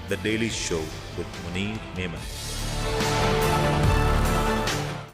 The Daily Show with Munir Memon.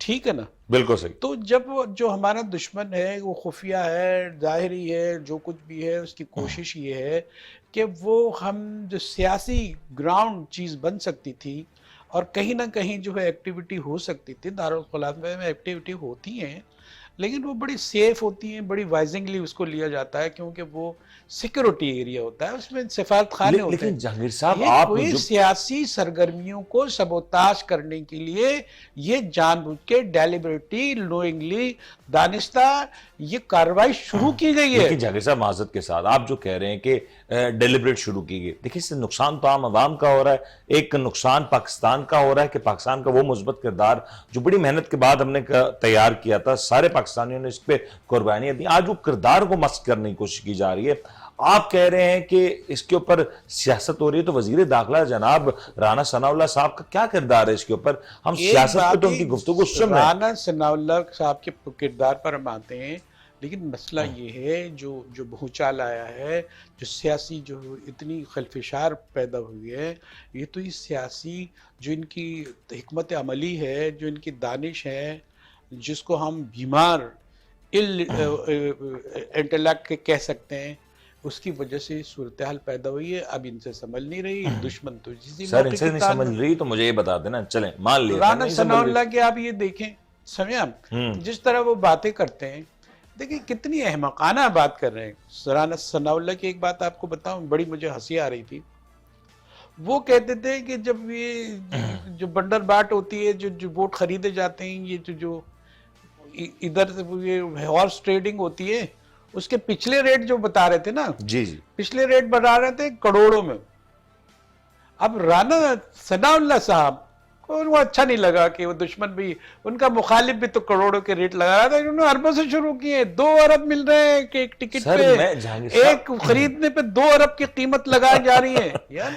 ٹھیک ہے نا. بالکل صحیح. تو جب جو ہمارا دشمن ہے وہ خفیہ ہے، ظاہری ہے، جو کچھ بھی ہے، اس کی کوشش یہ ہے کہ وہ ہم جو سیاسی گراؤنڈ چیز بن سکتی تھی اور کہیں نہ کہیں جو ہے ایکٹیویٹی ہو سکتی تھی، دارالخلافہ میں ایکٹیویٹی ہوتی ہیں لیکن وہ بڑی سیف ہوتی ہیں، بڑی وائزنگلی اس کو لیا جاتا ہے کیونکہ وہ سیکیورٹی ایریا ہوتا ہے، اس میں سفارت خانے ہوتے لیکن ہیں. جہانگیر صاحب یہ آپ کوئی جو سیاسی سرگرمیوں کو سبوتاژ کرنے کے لیے یہ جان بوجھ کے ڈیلیبریٹلی نوئنگلی دانستہ یہ کارروائی شروع کی گئی ہے. لیکن جہانگیر صاحب معذرت کے ساتھ آپ جو کہہ رہے ہیں کہ ڈیلیبریٹ شروع کی گئی، دیکھیں اس سے نقصان تو عام عوام کا ہو رہا ہے، ایک نقصان پاکستان کا ہو رہا ہے کہ پاکستان کا وہ مثبت کردار جو بڑی محنت کے بعد ہم نے تیار کیا تھا، سارے پاکستانیوں نے اس پہ قربانیاں دی، آج وہ کردار کو مسخ کرنے کی کوشش کی جا رہی ہے. آپ کہہ رہے ہیں کہ اس کے اوپر سیاست ہو رہی ہے، تو وزیر داخلہ جناب رانا ثناء اللہ صاحب کا کیا کردار ہے اس کے اوپر؟ ہم سیاست پہ تو ان کی گفتگو سن رہے ہیں. رانا ثناء اللہ صاحب کے کردار پر ہم آتے ہیں، لیکن مسئلہ یہ ہے جو بھوچال آیا ہے، جو سیاسی جو اتنی خلفشار پیدا ہوئی ہے، یہ تو اس سیاسی جو ان کی حکمت عملی ہے، جو ان کی دانش ہے، جس کو ہم بیمار انٹلیکٹ کے کہہ سکتے ہیں، اس کی وجہ سے صورتحال پیدا ہوئی ہے. اب ان سے سمجھ نہیں رہی، دشمن تو اسی سر ان سے نہیں سمجھ رہی تو مجھے یہ بتا دینا، چلیں مان لیے رانا ثناء اللہ کے آپ یہ دیکھیں، سمجھے آپ جس طرح وہ باتیں کرتے ہیں، دیکھیں کتنی احمقانہ بات کر رہے ہیں. رانا ثناء اللہ کی ایک بات آپ کو بتاؤں، بڑی مجھے ہنسی آ رہی تھی. وہ کہتے تھے کہ جب یہ جو بنڈر باٹ ہوتی ہے، جو ووٹ خریدے جاتے ہیں، یہ جو ادھر سے یہ ہارس ٹریڈنگ ہوتی ہے، اس کے پچھلے ریٹ جو بتا رہے تھے نا، جی جی پچھلے ریٹ بتا رہے تھے کروڑوں میں. اب رانا ثناء اللہ صاحب کو وہ اچھا نہیں لگا کہ وہ دشمن بھی، ان کا مخالف بھی تو کروڑوں کے ریٹ لگا رہا تھا، انہوں نے اربوں سے شروع کیے. 2 ارب مل رہے ہیں کہ ایک ٹکٹ پہ، ایک خریدنے پہ 2 ارب کی قیمت لگائی جا رہی ہے.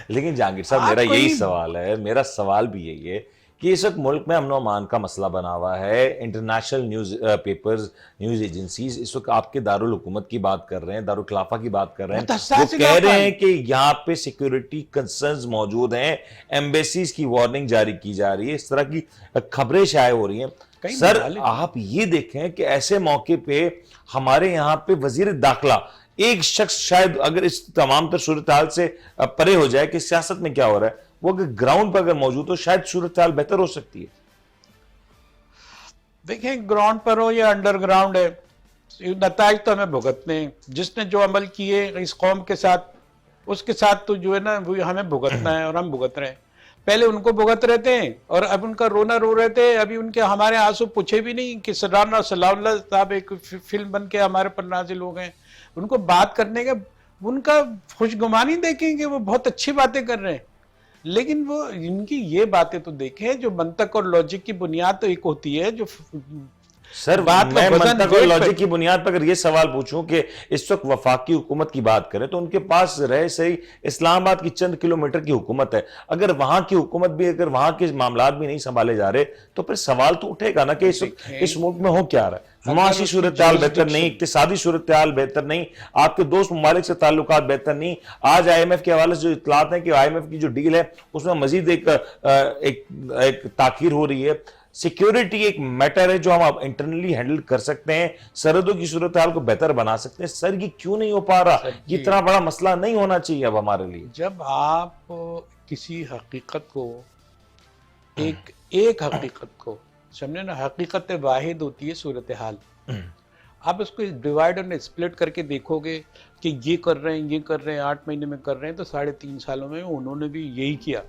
لیکن جہانگیر صاحب میرا یہی سوال ہے، میرا سوال بھی یہی ہے کہ اس وقت ملک میں امن و امان کا مسئلہ بنا ہوا ہے. International news papers, news agencies اس وقت آپ کے دارالحکومت کی بات کر رہے ہیں، دارالخلافہ کی بات کر رہے ہیں، وہ کہہ رہے ہیں کہ یہاں پہ سیکیورٹی کنسرنز موجود ہیں، ایمبیسیز کی وارننگ جاری کی جا رہی ہے، اس طرح کی خبریں شائع ہو رہی ہیں. سر آپ یہ دیکھیں کہ ایسے موقع پہ ہمارے یہاں پہ وزیر داخلہ ایک شخص شاید اگر اس تمام تر صورتحال سے پرے ہو جائے کہ سیاست میں کیا ہو رہا ہے، وہ اگر گراؤنڈ پر اگر موجود ہو شاید صورتحال بہتر ہو سکتی ہے. دیکھیں گراؤنڈ پر ہو یا انڈر گراؤنڈ ہے، نتائج تو ہمیں بھگتنے ہیں. جس نے جو عمل کیے اس قوم کے ساتھ، اس کے ساتھ تو جو ہے نا وہ ہمیں بھگتنا ہے اور ہم بھگت رہے ہیں. پہلے ان کو بھگت رہے تھے اور اب ان کا رونا رو رہے تھے. ابھی ان کے ہمارے آنسو پوچھے بھی نہیں کہ رانا ثناء اللہ صاحب ایک فلم بن کے ہمارے پر نازل ہو گئے. ان کو بات کرنے کا، ان کا خوشگمانی دیکھیں کہ وہ بہت اچھی باتیں کر رہے ہیں، لیکن وہ ان کی یہ باتیں تو دیکھیں جو منطق اور لاجک کی بنیاد تو ایک ہوتی ہے. جو سر میں منطق اور لاجک کی بنیاد پر اگر یہ سوال پوچھوں کہ اس وقت وفاقی حکومت کی بات کریں تو ان کے پاس رہے صحیح اسلام آباد کی چند کلومیٹر کی حکومت ہے. اگر وہاں کی حکومت بھی، اگر وہاں کے معاملات بھی نہیں سنبھالے جا رہے تو پھر سوال تو اٹھے گا نا کہ اس ملک میں ہو کیا رہا ہے. معاشی صورتحال بہتر نہیں، اقتصادی صورتحال بہتر نہیں، آپ کے دوست ممالک سے تعلقات بہتر نہیں. آج آئی ایم ایف کے حوالے سے جو اطلاعات ہیں کہ آئی ایم ایف کی جو ڈیل ہے اس میں مزید ایک تاخیر ہو رہی ہے. سیکیورٹی ایک میٹر ہے جو ہم انٹرنلی ہینڈل کر سکتے ہیں، سرحدوں کی صورتحال کو بہتر بنا سکتے ہیں. سر یہ کیوں نہیں ہو پا رہا؟ یہ اتنا بڑا مسئلہ نہیں ہونا چاہیے اب ہمارے لیے. جب آپ کسی حقیقت کو، ایک حقیقت کو سمجھے نا، حقیقت واحد ہوتی ہے صورتحال. آپ اس کو ڈیوائڈ اور اسپلٹ کر کے دیکھو گے کہ یہ کر رہے ہیں، یہ کر رہے ہیں، 8 مہینے میں کر رہے ہیں، تو 3.5 سالوں میں انہوں نے بھی یہی کیا.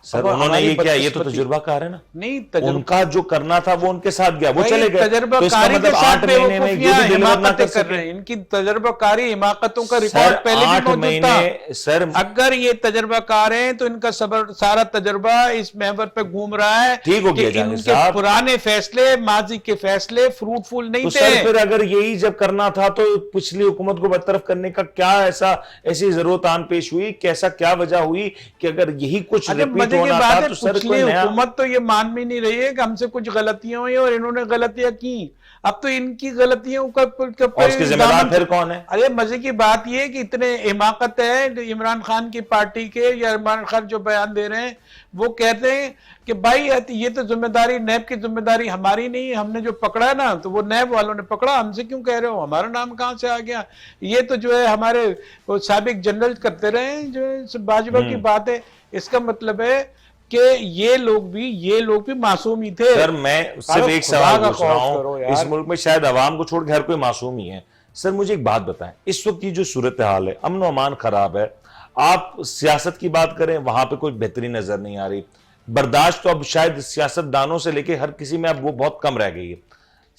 سر انہوں نے یہ کیا، یہ تو تجربہ کار ہے نا. نہیں، ان کا جو کرنا تھا وہ ان کے ساتھ گیا، وہ چلے گئے. تجربہ تو اس کا کاری کے مطلب ساتھ 8 مہینے میں یہ بھی ڈیلیور نہ کر کر رہے ہیں. ان کی تجربہ کاری حماقتوں کا ریکارڈ پہلے بھی موجود تھا. سر اگر یہ تجربہ کار ہیں تو ان کا سارا تجربہ اس محور پہ گھوم رہا ہے ٹھیک ہو گیا کہ ان کے پرانے فیصلے، ماضی کے فیصلے فروٹفل نہیں تھے. سر پھر اگر یہی جب کرنا تھا تو پچھلی حکومت کو برطرف کرنے کا کیا ایسی ضرورت آن پیش ہوئی؟ کیسا کیا وجہ ہوئی کہ اگر یہی کچھ ریپیٹ ہونا تھا تو سر پچھلی حکومت تو یہ مان بھی نہیں رہی ہے کہ ہم سے کچھ غلطیاں ہوئی اور انہوں نے غلطیاں کی. اب تو ان کی غلطیوں کا اس کے ذمہ دار پھر کون ہے؟ ارے مزے کی بات یہ کہ اتنے حماقت ہے عمران خان کی پارٹی کے، یا عمران خان جو بیان دے رہے ہیں وہ کہتے ہیں کہ بھائی یہ تو ذمہ داری نیب کی ذمہ داری ہماری نہیں, ہم نے جو پکڑا ہے نا تو وہ نیب والوں نے پکڑا, ہم سے کیوں کہہ رہے ہو, ہمارا نام کہاں سے آ گیا, یہ تو جو ہے ہمارے سابق جنرل کرتے رہے ہیں جو باجوہ کی بات ہے. اس کا مطلب ہے کہ یہ لوگ بھی معصوم ہی تھے. سر میں صرف ایک سوال پوچھ رہا ہوں, اس ملک میں شاید عوام کو چھوڑ کے ہر کوئی معصوم ہی ہے. سر مجھے ایک بات بتائیں, اس وقت کی جو صورتحال ہے, امن و امان خراب ہے, آپ سیاست کی بات کریں وہاں پہ کوئی بہتری نظر نہیں آ رہی, برداشت تو اب شاید سیاست دانوں سے لے کے ہر کسی میں اب وہ بہت کم رہ گئی ہے.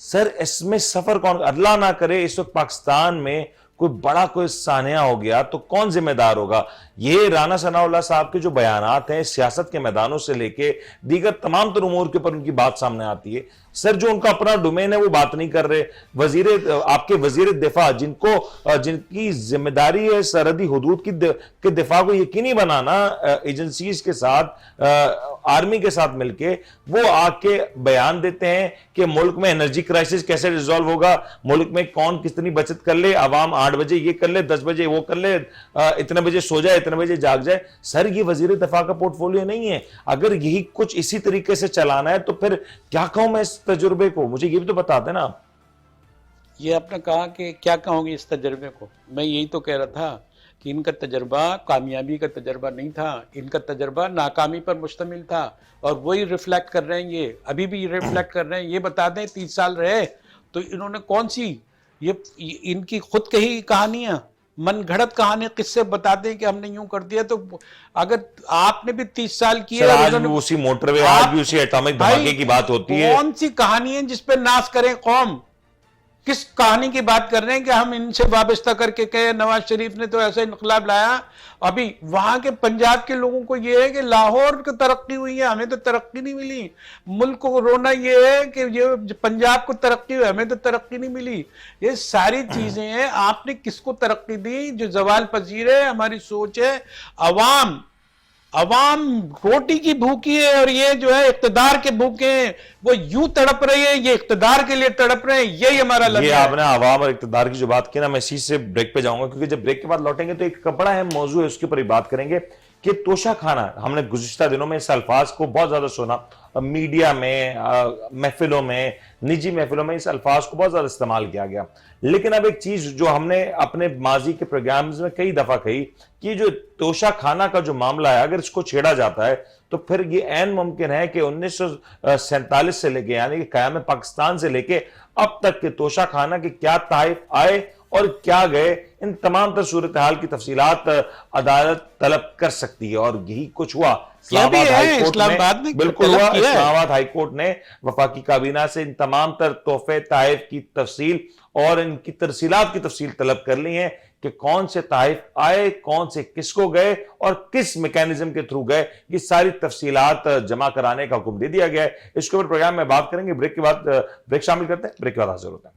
سر اس میں سفر کون, اللہ نہ کرے اس وقت پاکستان میں کوئی بڑا کوئی سانحہ ہو گیا تو کون ذمہ دار ہوگا؟ یہ رانا ثناء اللہ صاحب کے جو بیانات ہیں سیاست کے میدانوں سے لے کے دیگر تمام تر امور کے اوپر ان کی بات سامنے آتی ہے. سر جو ان کا اپنا ڈومین ہے وہ بات نہیں کر رہے. آپ کے وزیر دفاع جن کی ذمہ داری ہے سرحدی حدود کے دفاع کو یقینی بنانا ایجنسیز کے ساتھ, آرمی کے ساتھ مل کے, وہ آ کے بیان دیتے ہیں کہ ملک میں انرجی کرائسس کیسے ریزالو ہوگا, ملک میں کون کتنی بچت کر لے, عوام 8 بجے یہ کر لے, 10 بجے وہ کر لے, اتنے بجے سو جائے, اتنے بجے جاگ جائے. سر یہ وزیر دفاع کا پورٹ فولیو نہیں ہے. اگر یہی کچھ اسی طریقے سے چلانا ہے تو پھر کیا کہوں میں اس تجربے کو, مجھے یہ بھی تو بتا دیں نا. یہ آپ نے کہا کہ کیا کہوں گی اس تجربے کو, میں یہی تو کہہ رہا تھا کہ ان کا تجربہ کامیابی کا تجربہ نہیں تھا, ان کا تجربہ ناکامی پر مشتمل تھا, اور وہی ریفلیکٹ کر رہے ہیں, یہ ابھی بھی ریفلیکٹ کر رہے ہیں. یہ بتا دیں 30 سال رہے تو انہوں نے کون سی, یہ ان کی خود کہی کہانیاں, من گھڑت کہانی قصے بتا دیں کہ ہم نے یوں کر دیا. تو اگر آپ نے بھی 30 سال کیے, آج بھی اسی موٹر وے, آج بھی اسی ایٹامک دھماکے کی بات ہوتی ہے. کون سی کہانی ہے جس پہ ناز کریں قوم؟ کس کہانی کی بات کر رہے ہیں کہ ہم ان سے وابستہ کر کے کہے نواز شریف نے تو ایسا انقلاب لایا. ابھی وہاں کے پنجاب کے لوگوں کو یہ ہے کہ لاہور کی ترقی ہوئی ہے, ہمیں تو ترقی نہیں ملی. ملک کو رونا یہ ہے کہ یہ پنجاب کو ترقی ہوئی, ہمیں تو ترقی نہیں ملی. یہ ساری چیزیں ہیں, آپ نے کس کو ترقی دی جو زوال پذیر ہے؟ ہماری سوچ ہے عوام روٹی کی بھوکی ہے, اور یہ جو ہے اقتدار کے بھوکے ہیں, وہ یوں تڑپ رہے ہیں, یہ اقتدار کے لیے تڑپ رہے ہیں. یہی ہمارا لگتا ہے. یہ آپ نے عوام اور اقتدار کی جو بات کی نا, میں اسی سے بریک پہ جاؤں گا, کیونکہ جب بریک کے بعد لوٹیں گے تو ایک بڑا اہم موضوع ہے, اس کے اوپر ہی بات کریں گے کہ توشہ کھانا. ہم نے گزشتہ دنوں میں اس الفاظ کو بہت زیادہ سنا, میڈیا میں, محفلوں میں, نجی محفلوں میں اس الفاظ کو بہت زیادہ استعمال کیا گیا. لیکن اب ایک چیز جو ہم نے اپنے ماضی کے پروگرامز میں کئی دفعہ کہی کہ جو توشہ کھانا کا جو معاملہ ہے, اگر اس کو چھیڑا جاتا ہے تو پھر یہ عین ممکن ہے کہ 1947 سے لے کے, یعنی کہ قیام پاکستان سے لے کے اب تک کے توشہ خانہ کے کیا تحائف آئے اور کیا گئے, ان تمام تر صورتحال کی تفصیلات عدالت طلب کر سکتی ہے. اور یہی کچھ ہوا اسلام آباد میں, بالکل ہوا. اسلام آباد ہائی کورٹ نے وفاقی کابینہ سے ان تمام تر تحفے تحائف کی تفصیل اور ان کی ترسیلات کی تفصیل طلب کر لی ہیں کہ کون سے تحائف آئے, کون سے کس کو گئے اور کس میکینزم کے تھرو گئے. یہ ساری تفصیلات جمع کرانے کا حکم دے دیا گیا ہے. اس کے اوپر پروگرام میں بات کریں گے. بریک کے بعد بریک شامل کرتے ہیں, بریک کے بعد حاضر ہوتے ہیں.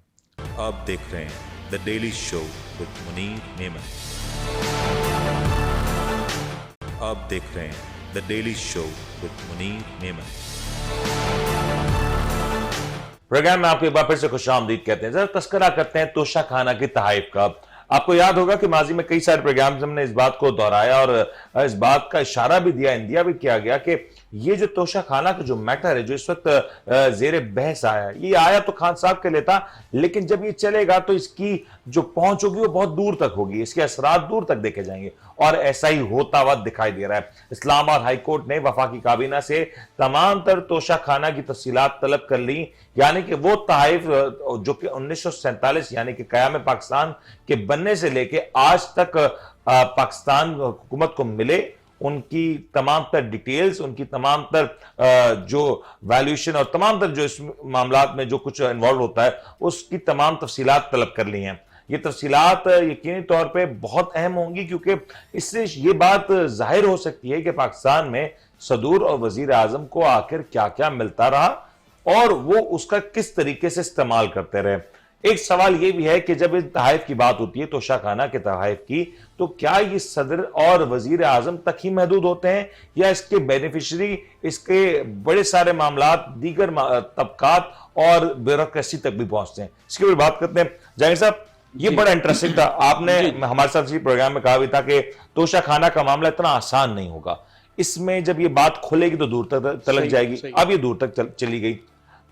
آپ دیکھ رہے ہیں The Daily Show with Munir Naiman. آپ دیکھ رہے ہیں The Daily Show with Munir Naiman. Programme میں آپ کو ایک بار پھر سے خوش آمدید کہتے ہیں. ذرا تذکرہ کرتے ہیں توشہ خانہ کے تحائف کا. آپ کو یاد ہوگا کہ ماضی میں کئی سارے پروگرامز ہم نے اس بات کو دہرایا اور اس بات کا اشارہ بھی دیا, اندیا بھی کیا گیا کہ یہ جو توشہ خانہ کا جو میٹر ہے جو اس وقت زیر بحث آیا, یہ آیا تو خان صاحب کے لیے تھا, لیکن جب یہ چلے گا تو اس کی جو پہنچ ہوگی وہ بہت دور تک ہوگی, اس کے اثرات دور تک دیکھے جائیں گے, اور ایسا ہی ہوتا ہوا دکھائی دے رہا ہے. اسلام آباد ہائی کورٹ نے وفاقی کابینہ سے تمام تر توشہ خانہ کی تفصیلات طلب کر لی, یعنی کہ وہ تحائف جو کہ 1947 یعنی کہ قیام پاکستان کے بننے سے لے کے آج تک پاکستان حکومت کو ملے, ان کی تمام تر ڈیٹیلز, ان کی تمام تر جو ویلیوشن اور تمام تر جو اس معاملات میں جو کچھ انوالو ہوتا ہے اس کی تمام تفصیلات طلب کر لی ہیں. یہ تفصیلات یقینی طور پہ بہت اہم ہوں گی, کیونکہ اس سے یہ بات ظاہر ہو سکتی ہے کہ پاکستان میں صدور اور وزیر اعظم کو آخر کیا کیا ملتا رہا اور وہ اس کا کس طریقے سے استعمال کرتے رہے. ایک سوال یہ بھی ہے کہ جب ان تحائف کی بات ہوتی ہے توشہ خانہ کے تحائف کی, تو کیا یہ صدر اور وزیر اعظم تک ہی محدود ہوتے ہیں یا اس کے بینیفیشری, اس کے بڑے سارے معاملات دیگر طبقات اور بیوروکریسی تک بھی پہنچتے ہیں؟ اس کے اوپر بات کرتے ہیں. جہانگیر صاحب, یہ بڑا انٹرسٹنگ تھا, آپ نے ہمارے ساتھ اسی پروگرام میں کہا بھی تھا کہ توشہ خانہ کا معاملہ اتنا آسان نہیں ہوگا. اس میں جب یہ بات کھلے گی تو دور تک تلک صحیح، جائے گی. صحیح. اب یہ دور تک چلی گئی.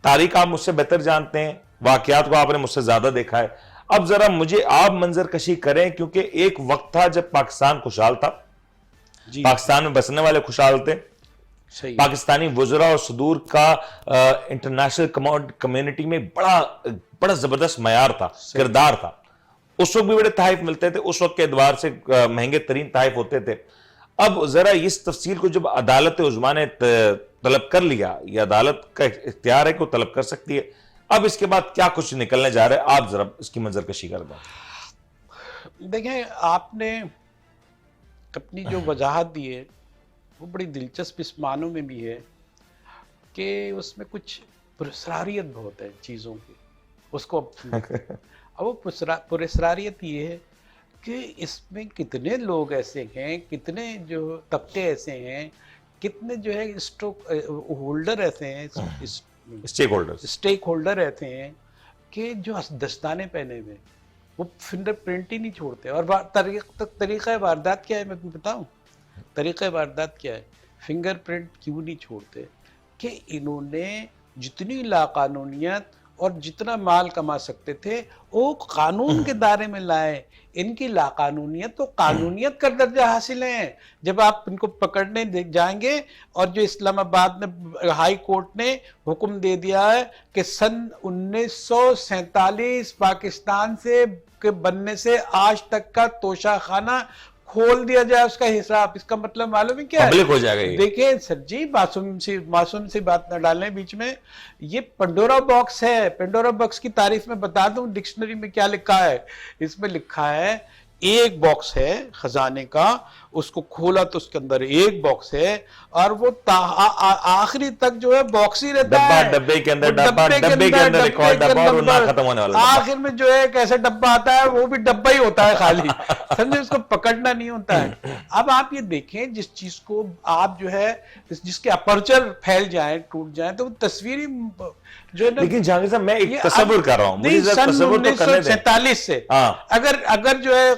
تاریخ آپ مجھ سے بہتر جانتے ہیں, واقعات کو آپ نے مجھ سے زیادہ دیکھا ہے. اب ذرا مجھے آپ منظر کشی کریں, کیونکہ ایک وقت تھا جب پاکستان خوشحال تھا, جی پاکستان میں بسنے والے خوشحال تھے, صحیح. پاکستانی وزراء اور صدور کا انٹرنیشنل کمیونٹی میں بڑا زبردست معیار تھا, کردار تھا. اس وقت بھی بڑے تحائف ملتے تھے, اس وقت کے اعتبار سے مہنگے ترین تحائف ہوتے تھے. اب ذرا اس تفصیل کو جب عدالت عظمیٰ نے طلب کر لیا, یہ عدالت کا اختیار ہے کہ وہ طلب کر سکتی ہے, اب اس کے بعد کیا کچھ نکلنے جا رہا ہے, آپ ذرا اس کی منظر کشی کر دیں. دیکھیں, آپ نے اپنی جو وضاحت دی ہے وہ بڑی دلچسپ اس معنوں میں بھی ہے کہ اس میں کچھ پراسراریت بہت ہے چیزوں کی. اس کو اب وہ پراسراریت یہ ہے کہ اس میں کتنے لوگ ایسے ہیں, کتنے جو طبقے ایسے ہیں, کتنے جو ہے اسٹوک ہولڈر ایسے ہیں, اسٹیک ہولڈر ایسے ہیں کہ جو دستانے پہنے ہوئے وہ فنگر پرنٹ ہی نہیں چھوڑتے. اور طریقہ واردات کیا ہے میں تمہیں بتاؤں, طریقہ واردات کیا ہے, فنگر پرنٹ کیوں نہیں چھوڑتے کہ انہوں نے جتنی لاقانونیت اور جتنا مال کما سکتے تھے وہ قانون کے دائرے میں لائے. ان کی لاقانونیت تو قانونیت کا درجہ حاصل ہے. جب آپ ان کو پکڑنے جائیں گے, اور جو اسلام آباد میں ہائی کورٹ نے حکم دے دیا ہے کہ سن 1947 پاکستان کے بننے سے آج تک کا توشہ خانہ کھول دیا جائے, اس کا حساب, اس کا مطلب معلوم ہے کیا پبلک ہو جائے گا. دیکھیں سر جی, معصوم سی بات نہ ڈالیں بیچ میں. یہ پنڈورا باکس ہے. پنڈورا باکس کی تعریف میں بتا دوں ڈکشنری میں کیا لکھا ہے. اس میں لکھا ہے ایک باکس ہے خزانے کا, اس کو کھولا تو اس کے اندر ایک باکس ہے, اور وہ آخری تک جو ہے باکس ہی رہتا ہے. ڈبے کے اندر ڈبے کے اندر ایک اور ڈبہ, اور نہ ختم ہونے والا. آخر میں جو ہے ایک ایسا ڈبہ آتا ہے, وہ بھی ڈبہ ہی ہوتا ہے خالی, سمجھے, اس کو پکڑنا نہیں ہوتا ہے. اب آپ یہ دیکھیں, جس چیز کو آپ جو ہے جس کے اپرچر پھیل جائیں, ٹوٹ جائیں, تو وہ تصویری جو ہے نا. لیکن جہانگیر صاحب میں ایک تصور کر رہا ہوں, مجھے سن تصور تو کرنے دیں. 1947 سے اگر جو ہے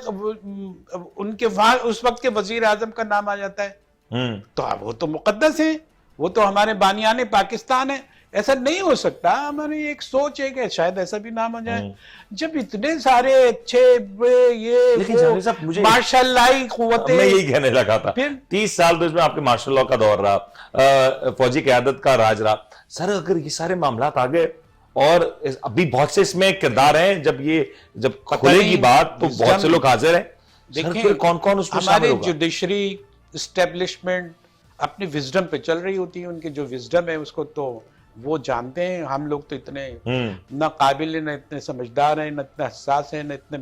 ان کے وہاں اس وقت کے وزیر اعظم کا نام آ جاتا ہے تو وہ تو مقدس ہیں, وہ تو ہمارے بانیان پاکستان ہیں. ایسا نہیں ہو سکتا. ہماری ایک سوچ ہے کہ شاید ایسا بھی نام ہو جائے. جب اتنے سارے اچھے یہ مارشل لاء قوتیں, میں یہی کہنے لگا تھا, 30 سال تو اس میں آپ کے مارشل لاء کا دور رہا, فوجی قیادت کا راج رہا. سر اگر یہ سارے معاملات آگے, اور ابھی بہت سے اس میں کردار ہیں, جب کھلے گی بات تو بہت سے لوگ حاضر ہیں. دیکھیں کون کون اس میں شامل ہمارے ہوگا؟ جوڈیشری اسٹیبلشمنٹ اپنی وزڈم پہ چل رہی ہوتی ہے. ان کی جو وزڈم ہے اس کو تو وہ جانتے ہیں. ہم لوگ تو اتنے نہ قابل ہیں, نہ اتنے سمجھدار ہیں, نہ اتنے حساس ہیں, نہ اتنے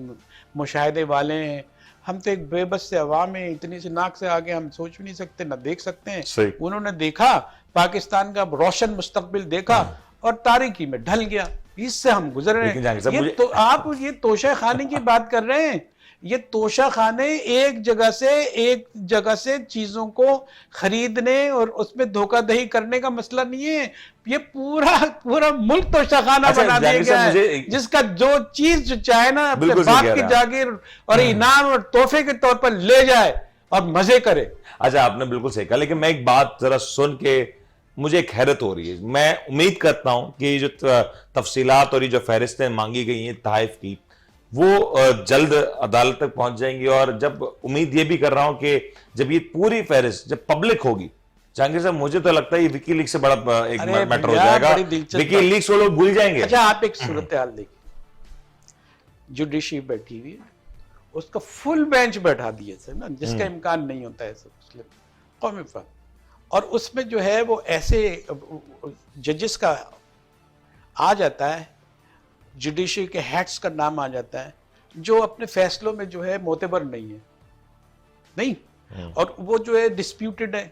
مشاہدے والے ہیں. ہم تو ایک بے بس سے عوام ہیں, اتنی سی ناک سے آگے ہم سوچ بھی نہیں سکتے, نہ دیکھ سکتے ہیں. انہوں نے دیکھا, پاکستان کا روشن مستقبل دیکھا اور تاریکی میں ڈھل گیا. اس سے ہم گزر رہے ہیں. تو آپ یہ توشہ خانے کی بات کر رہے ہیں. یہ توشہ خانے ایک جگہ سے چیزوں کو خریدنے اور اس میں دھوکہ دہی کرنے کا مسئلہ نہیں ہے. یہ پورا ملک توشہ خانہ بنا دیا گیا ہے, جس کا جو چیز جو چاہے نا اپنے باپ کی جاگیر اور انعام اور تحفے کے طور پر لے جائے اور مزے کرے. اچھا, آپ نے بالکل صحیح کہا, لیکن میں ایک بات ذرا سن کے مجھے ایک حیرت ہو رہی ہے. میں امید کرتا ہوں کہ یہ جو تفصیلات اور یہ جو فہرستیں مانگی گئی ہیں تحائف کی, وہ جلد عدالت تک پہنچ جائیں گی. اور جب امید یہ بھی کر رہا ہوں کہ جب یہ پوری فہرست جب پبلک ہوگی, جہانگیر صاحب مجھے تو لگتا ہے یہ وکی لیکس سے بڑا ایک میٹر ہو جائے گا. وکی لیکس وہ لوگ بھول جائیں گے. اچھا, آپ ایک صورتحال دیکھیں, جوڈیشری بیٹھی ہوئی, اس کا فل بینچ بیٹھا دیے تھے نا, جس کا امکان نہیں ہوتا ہے ایسا قومی فن. اور اس میں جو ہے وہ ایسے ججز کا آ جاتا ہے, جوڈیشری کے ہیڈز کا نام آ جاتا ہے, جو اپنے فیصلوں میں جو ہے معتبر نہیں ہے, نہیں, اور وہ جو ہے ڈسپیوٹڈ ہے.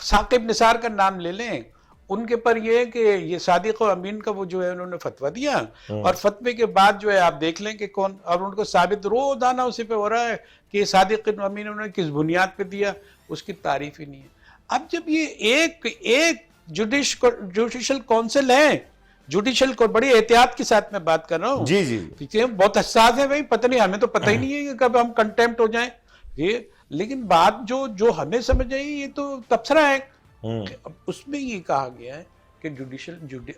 ثاقب نثار کا نام لے لیں, ان کے پر یہ ہے کہ یہ صادق و امین کا وہ جو ہے انہوں نے فتویٰ دیا, اور فتوے کے بعد جو ہے آپ دیکھ لیں کہ کون, اور ان کو ثابت روزانہ اسی پہ ہو رہا ہے کہ یہ صادق و امین انہوں نے کس بنیاد پہ دیا, اس کی تعریف ہی نہیں ہے. اب جب یہ ایک جوڈیشل کونسل ہے, جوڈیشل کو بڑی احتیاط کے ساتھ میں بات کر رہا ہوں, جی, بہت حساس ہے بھائی, پتہ نہیں, ہمیں تو پتہ ہی نہیں ہے کہ کب ہم کنٹیمپٹ ہو جائیں. یہ لیکن بات جو ہمیں سمجھ آئی یہ تو تبصرہ ہے، اس میں یہ کہا گیا ہے کہ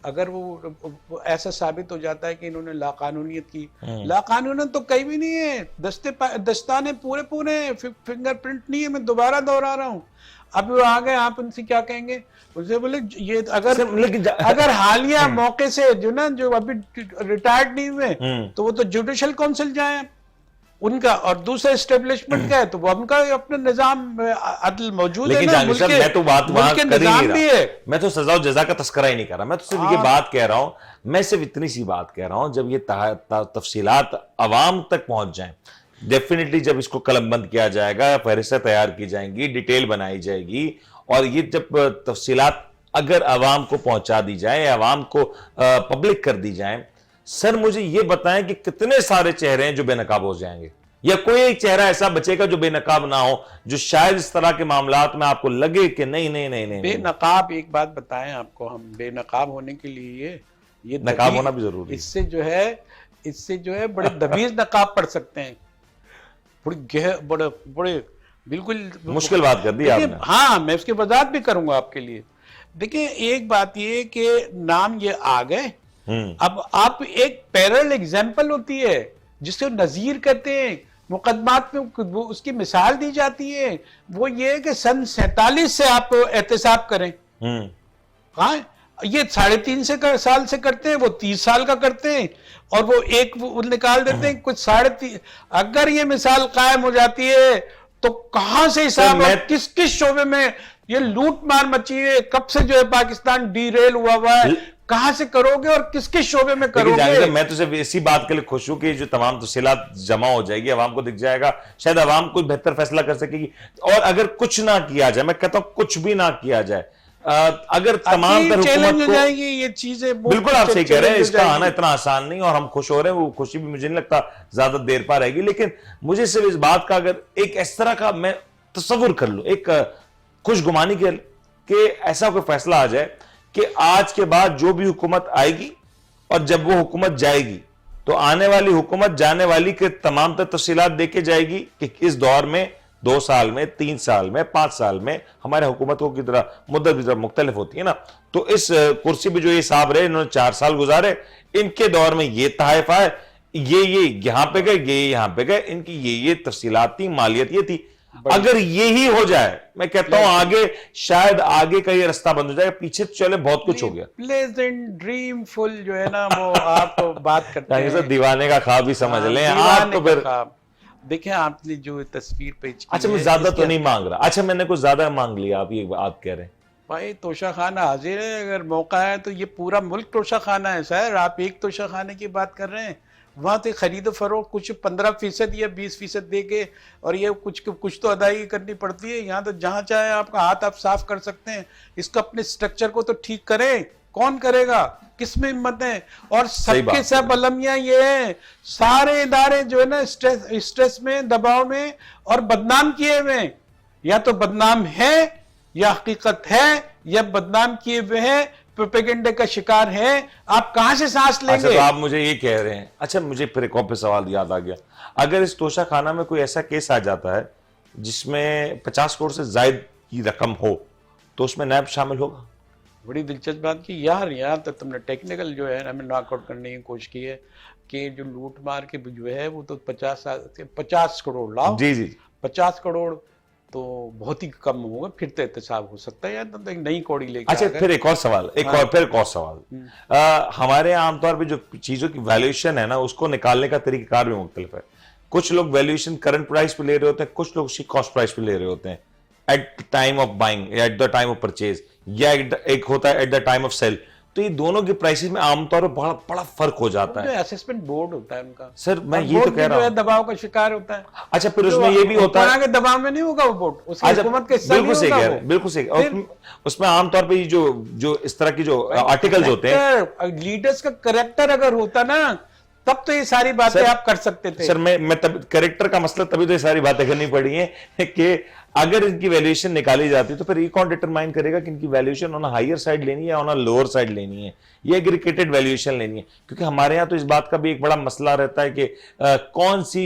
اگر وہ ایسا ثابت ہو جاتا ہے کہ انہوں نے لاقانونیت کی، لاقانونیت تو کہیں بھی نہیں ہے، دستانے پورے فنگر پرنٹ نہیں ہے، میں دوبارہ دہرا رہا ہوں۔ اب وہ آگئے، آپ ان سے کیا کہیں گے؟ ان سے بولے یہ اگر حالیہ موقع سے جو ابھی ریٹائرڈ نہیں ہوئے تو وہ تو جوڈیشل کونسل جائیں ان کا، اور دوسرا اسٹیبلشمنٹ کا ہے تو وہ ان کا اپنا نظام عدل موجود ہے لیکن نا، جہانگیر صاحب میں تو بات وہاں ملک کے کر ہی نظام نہیں بھی رہا، ہے۔ میں تو سزا و جزا کا تذکرہ ہی نہیں کر رہا، میں تو صرف یہ بات کہہ رہا ہوں، میں صرف اتنی سی بات کہہ رہا ہوں، جب یہ تفصیلات عوام تک پہنچ جائیں، ڈیفینیٹلی جب اس کو قلم بند کیا جائے گا، فہرستیں تیار کی جائیں گی، ڈیٹیل بنائی جائے گی، اور یہ جب تفصیلات اگر عوام کو پہنچا دی جائیں، عوام کو پبلک کر دی جائیں، سر مجھے یہ بتائیں کہ کتنے سارے چہرے ہیں جو بے نقاب ہو جائیں گے، یا کوئی ایک چہرہ ایسا بچے گا جو بے نقاب نہ ہو، جو شاید اس طرح کے معاملات میں آپ کو لگے کہ نہیں بے نقاب، ایک بات بتائیں آپ کو، ہم بے نقاب ہونے کے لیے یہ نقاب ہونا بھی ضروری ہے، اس سے جو ہے بڑے دبیز نقاب پڑھ سکتے ہیں، بڑے بالکل مشکل بات کر دی آپ نے۔ ہاں میں اس کی وضاحت بھی کروں گا آپ کے لیے۔ دیکھیں ایک بات یہ کہ نام یہ آ گئے، اب آپ ایک پیرل ایگزامپل ہوتی ہے جس کو نظیر کہتے ہیں، مقدمات میں اس کی مثال دی جاتی ہے، وہ یہ ہے کہ سن 47 سے آپ احتساب کریں، ہاں یہ 3.5 سال سے کرتے ہیں، وہ 30 سال کا کرتے ہیں، اور وہ ایک نکال دیتے ہیں کچھ 3.5۔ اگر یہ مثال قائم ہو جاتی ہے تو کہاں سے حساب، کس شعبے میں یہ لوٹ مار مچی ہے، کب سے جو ہے پاکستان ڈی ریل ہوا ہے، کہاں سے کرو گے اور کس شعبے میں کرو گے؟ میں تو صرف اسی بات کے لیے خوش ہوں کہ جو تمام تفصیلات جمع ہو جائے گی، عوام کو دکھ جائے گا، شاید عوام کوئی بہتر فیصلہ کر سکے گی، اور اگر کچھ نہ کیا جائے، میں کہتا ہوں کچھ بھی نہ کیا جائے، اگر تمام تر حکومت کو، جائیں گی یہ چیزیں، بالکل آپ صحیح کہہ رہے ہیں، اس کا آنا اتنا آسان نہیں، اور ہم خوش ہو رہے ہیں، وہ خوشی بھی مجھے نہیں لگتا زیادہ دیر پا رہے گی، لیکن مجھے صرف اس بات کا اگر ایک اس طرح کا میں تصور کر لوں، ایک خوش گمانی کے کہ ایسا کوئی فیصلہ آ جائے کہ آج کے بعد جو بھی حکومت آئے گی اور جب وہ حکومت جائے گی تو آنے والی حکومت جانے والی کے تمام تر تفصیلات دیکھے جائے گی کہ اس دور میں 2 سال میں 3 سال میں 5 سال میں ہمارے حکومتوں کی طرح مدت بھی مختلف ہوتی ہے نا، تو اس کرسی پہ جو یہ صاحب رہے، انہوں نے 4 سال گزارے، ان کے دور میں یہ تحائف آئے، یہ یہاں پہ گئے، یہ یہاں پہ گئے، ان کی یہ تفصیلات تھی، مالیت یہ تھی۔ اگر یہی ہو جائے، میں کہتا ہوں آگے شاید آگے کا یہ رستہ بند ہو جائے گا، پیچھے چلے بہت کچھ ہو گیا، پلیزنٹ ڈریم فل جو ہے نا، وہ آپ بات کرتے ہیں، دیوانے کا خواب بھی سمجھ لیں آپ تو پھر۔ دیکھیں آپ نے جو تصویر پیش کی، اچھا میں زیادہ تو نہیں مانگ رہا، اچھا میں نے کچھ زیادہ مانگ لیا، آپ یہ بات کہہ رہے ہیں بھائی توشہ خانہ حاضر ہے، اگر موقع ہے تو یہ پورا ملک توشہ خانہ ہے سر، آپ ایک توشہ خانے کی بات کر رہے ہیں، وہاں تو خرید و فروخت کچھ 15% یا 20% دے کے، اور یہ کچھ تو ادائیگی کرنی پڑتی ہے، یہاں تو جہاں چاہے آپ کا ہاتھ آپ صاف کر سکتے ہیں، اس کو اپنے سٹرکچر کو تو ٹھیک کریں، کون کرے گا، کس میں ہمت ہے؟ اور سب کے سب المیاں یہ ہیں، سارے ادارے جو ہے نا اسٹریس میں، دباؤ میں اور بدنام کیے ہوئے ہیں، یا تو بدنام ہے یا حقیقت ہے، یا بدنام کیے ہوئے ہیں، پروپیگنڈے کا شکار ہے، آپ کہاں سے سانس لیں گے؟ اچھا تو آپ مجھے یہ کہہ رہے ہیں، اچھا مجھے پھر ایک اور پہ سوال یاد آ گیا، اگر اس توشہ خانہ میں کوئی ایسا کیس آ جاتا ہے جس میں 50 کروڑ سے زائد کی رقم ہو تو اس میں نیب شامل ہوگا؟ بڑی دلچسپ بات کی یار تو تم نے ٹیکنیکل جو ہے ہمیں ناک آؤٹ کرنے کی کوشش کی ہے کہ جو لوٹ مار کے جو ہے وہ تو 50 کروڑ لاؤ، جی جی 50 کروڑ تو بہت ہی کم ہوگا، پھر تو احتساب ہو سکتا ہے، یا تو ایک نئی کوڑی لے کے اچھا پھر ایک اور سوال، ایک اور سوال، ہمارے عام طور پہ جو چیزوں کی ویلیویشن ہے نا، اس کو نکالنے کا طریقہ کار بھی مختلف ہے، کچھ لوگ ویلیویشن کرنٹ پرائس پہ لے رہے ہوتے ہیں، کچھ لوگ اسی کاسٹ پرائس پہ لے رہے ہوتے ہیں، ایٹ ٹائم آف بائنگ یا at the time of purchase, یا ایک ہوتا ہے at the time of sale, تو یہ دونوں کی پرائسز میں عام طور پر بڑا فرق ہو جاتا ہے۔ اسسمنٹ بورڈ ہوتا ہے ان کا، سر میں یہ تو کہہ رہا ہوں دباؤ کا شکار ہوتا ہے۔ اچھا پھر اس میں یہ بھی ہوتا ہے کہ دباؤ میں نہیں ہوگا وہ بورڈ، اس کی حکومت کے حصہ نہیں بالکل صحیح ہوگا کہہ رہے ہیں، بالکل صحیح، اس میں عام طور پہ جو اس طرح کی جو آرٹیکلز ہوتے ہیں، لیڈرز کا کریکٹر اگر ہوتا نا تب تو یہ ساری باتیں آپ کر سکتے تھے۔ سر میں کریکٹر کا مسئلہ تبھی تو یہ ساری باتیں کرنی پڑی ہیں کہ اگر ان کی ویلیویشن نکالی جاتی تو پھر یہ کون ڈیٹرمائن کرے گا کہ ان کی ویلیویشن آن ہائر سائڈ لینی ہے یا آن لوور سائڈ لینی ہے، یہ ایگریگیٹڈ ویلیویشن لینی ہے، کیونکہ ہمارے ہاں تو اس بات کا بھی ایک بڑا مسئلہ رہتا ہے کہ کون سی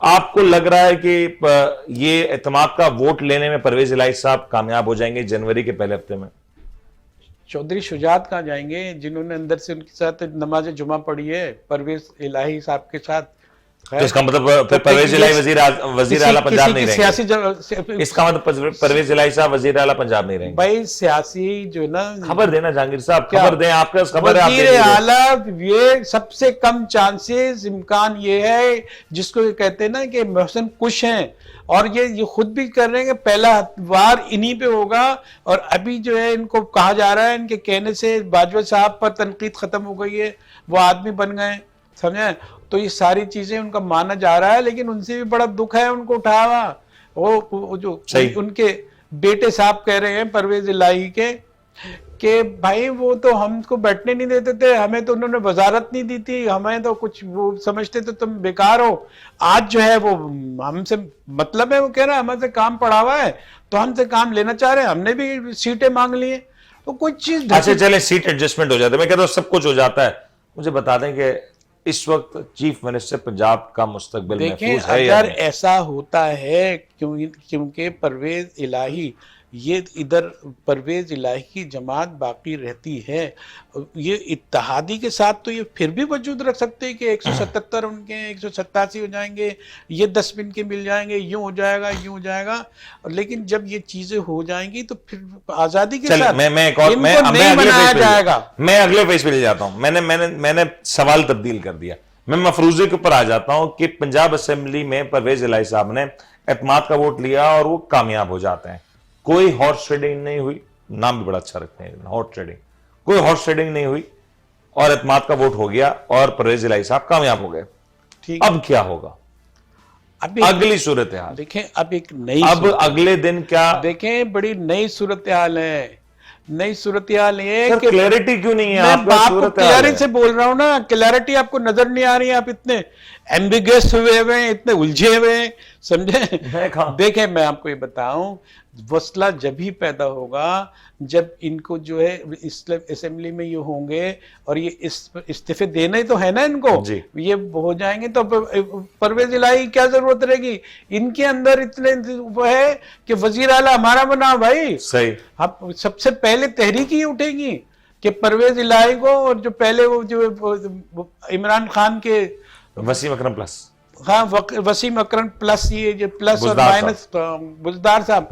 آپ کو لگ رہا ہے کہ یہ اعتماد کا ووٹ لینے میں پرویز الہی صاحب کامیاب ہو جائیں گے جنوری کے پہلے ہفتے میں؟ چودھری شجاعت کہاں جائیں گے جنہوں نے اندر سے ان کے ساتھ نماز جمعہ پڑھی ہے پرویز الہی صاحب کے ساتھ؟ تو اس کا مطلب پھر پرویز الہی وزیر اعلیٰ پنجاب نہیں رہیں گے؟ اس کا مطلب پرویز الہی صاحب وزیر اعلیٰ پنجاب نہیں رہیں گے؟ بھائی سیاسی جو نا، خبر دینا جہانگیر صاحب، خبر دیں، آپ کے خبر ہے، آپ وزیر اعلیٰ یہ سب سے کم چانسز امکان یہ ہے جس کو یہ کہتے ہیں نا کہ محسن کش ہیں، اور یہ خود بھی کر رہے ہیں کہ پہلا وار انہی پہ ہوگا، اور ابھی جو ہے ان کو کہا جا رہا ہے ان کے کہنے سے باجوہ صاحب پر تنقید ختم ہو گئی ہے، وہ آدمی بن گئے، سمجھیں؟ تو یہ ساری چیزیں ان کا مانا جا رہا ہے، لیکن ان سے بھی بڑا دکھ ہے ان کو اٹھا ہوا، وہ جو ان کے بیٹے صاحب کہہ رہے ہیں پرویز الہی کے کہ بھائی وہ تو ہم کو بیٹھنے نہیں دیتے تھے، ہمیں تو انہوں نے وزارت نہیں دی تھی، ہمیں تو کچھ وہ سمجھتے تھے تم بیکار ہو، آج جو ہے وہ ہم سے مطلب ہے، وہ کہہ رہا ہے ہمیں سے کام پڑا ہوا ہے تو ہم سے کام لینا چاہ رہے ہیں، ہم نے بھی سیٹیں مانگ لی ہیں، تو کچھ چیز اچھا چلیں سیٹ ایڈجسٹمنٹ ہو جاتا ہے، میں کہتا ہوں سب کچھ ہو جاتا ہے، مجھے بتا دیں کہ اس وقت چیف منسٹر پنجاب کا مستقبل دیکھیں محفوظ ہے یا اگر نہیں؟ ایسا ہوتا ہے کیونکہ پرویز الہی یہ ادھر پرویز الہی کی جماعت باقی رہتی ہے، یہ اتحادی کے ساتھ تو یہ پھر بھی وجود رکھ سکتے ہیں کہ 177 ان کے 187 ہو جائیں گے، یہ 10 بن کے مل جائیں گے، یوں ہو جائے گا یوں ہو جائے گا، لیکن جب یہ چیزیں ہو جائیں گی تو پھر آزادی کے ساتھ میں ایک اور ان کو نہیں منایا جائے گا۔ میں اگلے فیس پہ لے جاتا ہوں، میں نے سوال تبدیل کر دیا، میں مفروضے کے اوپر آ جاتا ہوں کہ پنجاب اسمبلی میں پرویز الہی صاحب نے اعتماد کا ووٹ لیا اور وہ کامیاب ہو جاتے ہیں، کوئی ہارس ٹریڈنگ نہیں ہوئی، نام بھی بڑا اچھا رکھتے ہیں ہارس ٹریڈنگ، کوئی ہارس ٹریڈنگ نہیں ہوئی اور اعتماد کا ووٹ ہو گیا اور پرویز الہی صاحب کامیاب ہو گئے، اب کیا ہوگا؟ اگلی صورتحال دیکھیں، اب ایک نئی اب اگلے دن کیا دیکھیں، بڑی نئی صورتحال ہے، نئی صورتحال یہ کہ کلیئرٹی کیوں نہیں ہے؟ میں آپ کا آپ کو صورتحال کلیئرٹی ہے، سے بول رہا ہوں نا، کلیئرٹی آپ کو نظر نہیں آ رہی ہے، آپ اتنے ایمبیگس ہوئے ہیں، اتنے الجھے ہوئے ہیں، سمجھیں؟ دیکھیں میں آپ کو یہ بتاؤں، مسئلہ جب ہی پیدا ہوگا جب ان کو جو ہے اسمبلی میں یہ ہوں گے اور یہ استعفے دینے تو ہے نا ان کو، یہ ہو جائیں گے تو پرویز الہی کیا ضرورت رہے گی؟ ان کے اندر اتنے وہ ہے کہ وزیر اعلیٰ ہمارا بنا بھائی، صحیح، سب سے پہلے تحریک ہی اٹھے گی کہ پرویز الہی کو، اور جو پہلے وہ جو عمران خان کے وسیم اکرم پلس، ہاں وسیم اکرم پلس، یہ جو پلس اور مائنس بزدار صاحب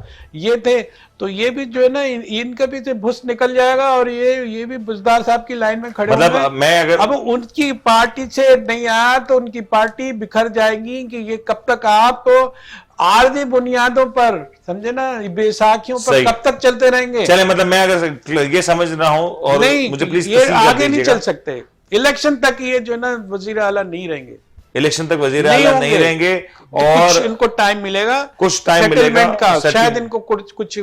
یہ تھے، تو یہ بھی جو ہے نا ان کا بھی بھس نکل جائے گا، اور یہ بھی بزدار صاحب کی لائن میں کھڑے ہوں گے۔ اب ان کی پارٹی سے نہیں آیا تو ان کی پارٹی بکھر جائے گی کہ یہ کب تک آپ عارضی بنیادوں پر، سمجھے نا، بے ساکھیوں پر کب تک چلتے رہیں گے؟ چلیں مطلب میں اگر یہ سمجھ رہا ہوں، اور مجھے پلیز یہ آگے نہیں چل سکتے، الیکشن تک یہ جو ہے نا وزیر اعلیٰ نہیں رہیں گے، الیکشن تک وزیر اعلیٰ نہیں رہیں گے، اور ان کو ٹائم ملے گا، کچھ ٹائم ملے گا، شاید ان کو کچھ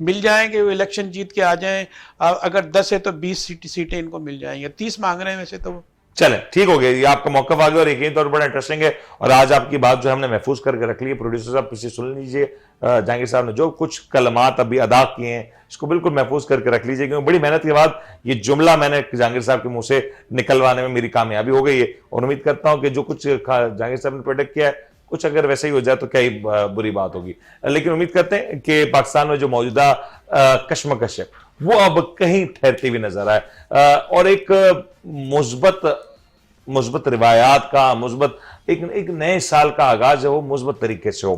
مل جائیں گے، وہ الیکشن جیت کے آ جائیں، اگر 10 ہے تو 20 سیٹیں ان کو مل جائیں گے، 30 مانگ رہے ہیں ویسے تو۔ چلیں ٹھیک ہو گیا، یہ آپ کا موقف آ گیا، اور یقینی طور پر بڑا انٹرسٹنگ ہے، اور آج آپ کی بات جو ہم نے محفوظ کر کے رکھ لی ہے۔ پروڈیوسر صاحب اسے سن لیجئے، جہانگیر صاحب نے جو کچھ کلمات ابھی ادا کیے ہیں اس کو بالکل محفوظ کر کے رکھ لیجئے، کیونکہ بڑی محنت کے بعد یہ جملہ میں نے جہانگیر صاحب کے منہ سے نکلوانے میں میری کامیابی ہو گئی ہے، اور امید کرتا ہوں کہ جو کچھ جہانگیر صاحب نے پروڈکٹ کیا ہے کچھ اگر ویسے ہی ہو جائے تو کیا ہی بری بات ہوگی، لیکن امید کرتے ہیں کہ پاکستان میں جو موجودہ کشمکش ہے وہ اب کہیں ٹھہرتی ہوئی نظر آئے، اور ایک مثبت روایات کا، مثبت ایک نئے سال کا آغاز ہے وہ مثبت طریقے سے ہو۔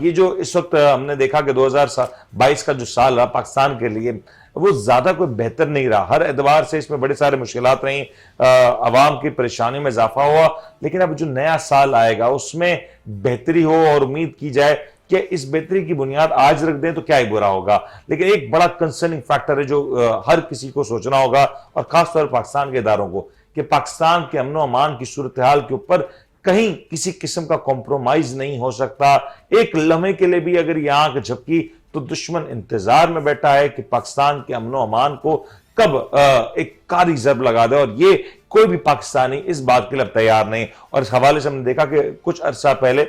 یہ جو اس وقت ہم نے دیکھا کہ 2022 کا جو سال رہا پاکستان کے لیے وہ زیادہ کوئی بہتر نہیں رہا، ہر اعتبار سے اس میں بڑے سارے مشکلات رہیں، عوام کی پریشانیوں میں اضافہ ہوا، لیکن اب جو نیا سال آئے گا اس میں بہتری ہو، اور امید کی جائے کہ اس بہتری کی بنیاد آج رکھ دیں تو کیا ہی برا ہوگا۔ لیکن ایک بڑا کنسرننگ فیکٹر ہے جو ہر کسی کو سوچنا ہوگا، اور خاص طور پاکستان کے اداروں کو، کہ پاکستان کے امن و امان کی صورتحال کے اوپر کہیں کسی قسم کا کمپرومائز نہیں ہو سکتا۔ ایک لمحے کے لیے بھی اگر یہ آنکھ جھپکی تو دشمن انتظار میں بیٹھا ہے کہ پاکستان کے امن و امان کو کب ایک کاری ضرب لگا دے، اور یہ کوئی بھی پاکستانی اس بات کے لیے تیار نہیں۔ اور اس حوالے سے ہم نے دیکھا کہ کچھ عرصہ پہلے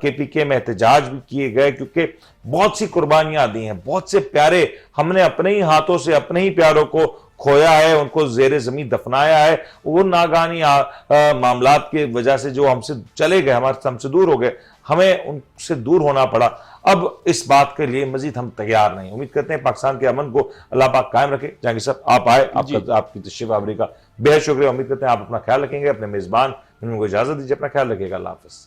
KPK میں احتجاج بھی کیے گئے، کیونکہ بہت سی قربانیاں دی ہیں، بہت سے پیارے ہم نے اپنے ہی ہاتھوں سے اپنے ہی پیاروں کو کھویا ہے, ان کو زیر زمین دفنایا ہے, وہ ناگہانی معاملات کی وجہ سے جو ہم سے چلے گئے, ہم سے دور ہو گئے, ہمیں ان سے دور ہونا پڑا. اب اس بات کے لیے مزید ہم تیار نہیں. امید کرتے ہیں پاکستان کے امن کو اللہ پاک قائم رکھے. جہانگیر صاحب آپ آئے, آپ کی تشریف آوری کا بے حد شکریہ. امید کرتے ہیں آپ اپنا خیال رکھیں گے. اپنے میزبان ان کو اجازت دیجیے, اپنا خیال رکھیے گا. اللہ حافظ.